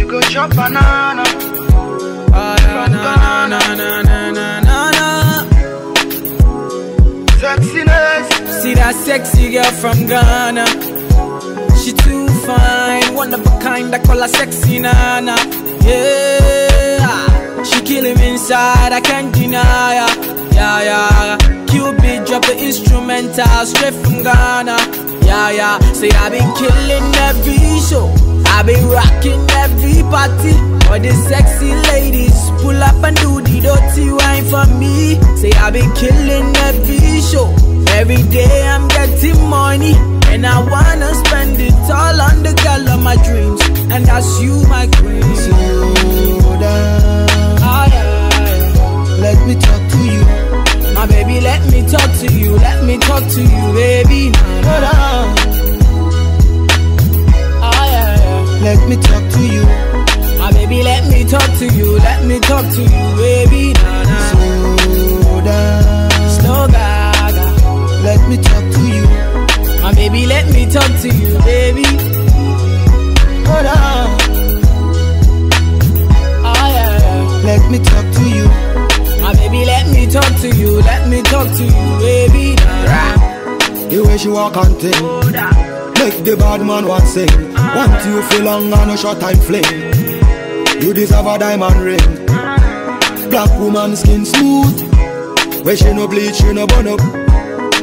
go chop banana. Sexiness. See that sexy girl from Ghana. She too fine, one of a kind, I call her sexy nana. Yeah, she killing me inside, I can't deny her. Yeah, Cupid drop the instrumental straight from Ghana. Yeah, say I been killing every show, I been rocking every party. All the sexy ladies pull up and do the dirty wine for me. Say I been killing every show, every day I'm getting money, and I wanna spend it all on the girl of my dreams, and that's you, my queen. Slow down. Let me talk to you. My baby, let me talk to you. Let me talk to you, baby. Hold on. Let me talk to you. My baby, let me talk to you. Let me talk to you, baby. Slow down. Slow gaga. Let me talk to you. My baby, let me talk to you, baby. Hold on. Let me talk to you. My baby, let me talk to you. Let me talk to you, baby. The way she walk on thing, make the bad man want sing. Want you feel long and a short time fling. You deserve a diamond ring. Black woman skin smooth, where she no bleach, she no burn up.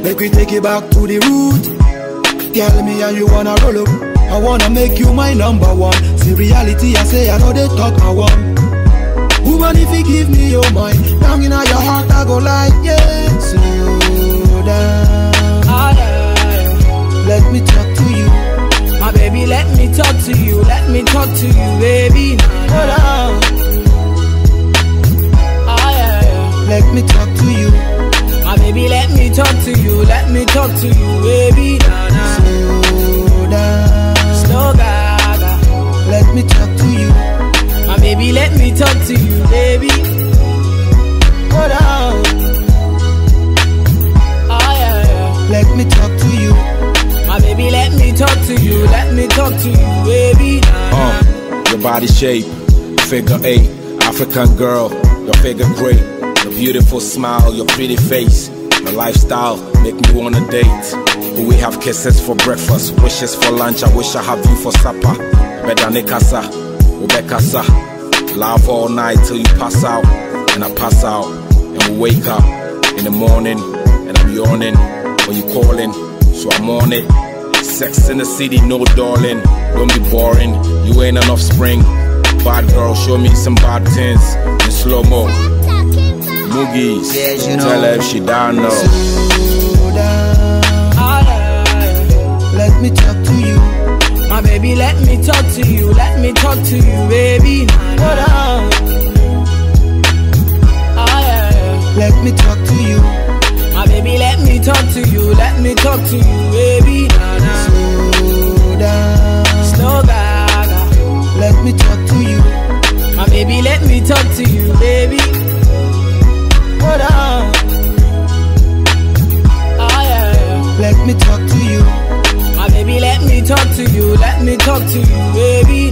Make we take it back to the root. Tell me and you wanna roll up. I wanna make you my number one. See reality, I say I know they talk I want. Woman, if you give me your mind, down in your heart I go like, yeah. Slow down. Let me talk to you. My baby, let me talk to you. Let me talk to you, baby. Hold on. Let me talk to you. My baby, let me talk to you. Let me talk to you, baby. Slow down. Slow gaga. Let me talk to you. My baby, let me talk to you, baby. Hold on. Let me talk to you. My baby, let me talk to you. Let me talk to you, baby. Your body shape, figure 8, African girl, your figure great. Your beautiful smile, your pretty face, your lifestyle make me wanna date. We have kisses for breakfast, wishes for lunch. I wish I have you for supper. Bedanikasa, Ubekasa, laugh all night till you pass out, and I pass out, and we wake up in the morning, and I'm yawning when you calling, so I'm on it. Sex in the city, no darling, don't be boring. You ain't an offspring. Bad girl, show me some bad things in slow-mo. Moogies, yes, you know. Tell her if she down now. Slow down. Let me talk to you. My baby, let me talk to you. Let me talk to you, baby. Hold on. Let me talk to you. My baby, let me talk to you. Let me talk to you, baby. Slow down. Slow gaga. Let me talk to you. My baby, let me talk to you, baby. Hold on. Let me talk to you. My baby, let me talk to you. Let me talk to you, baby.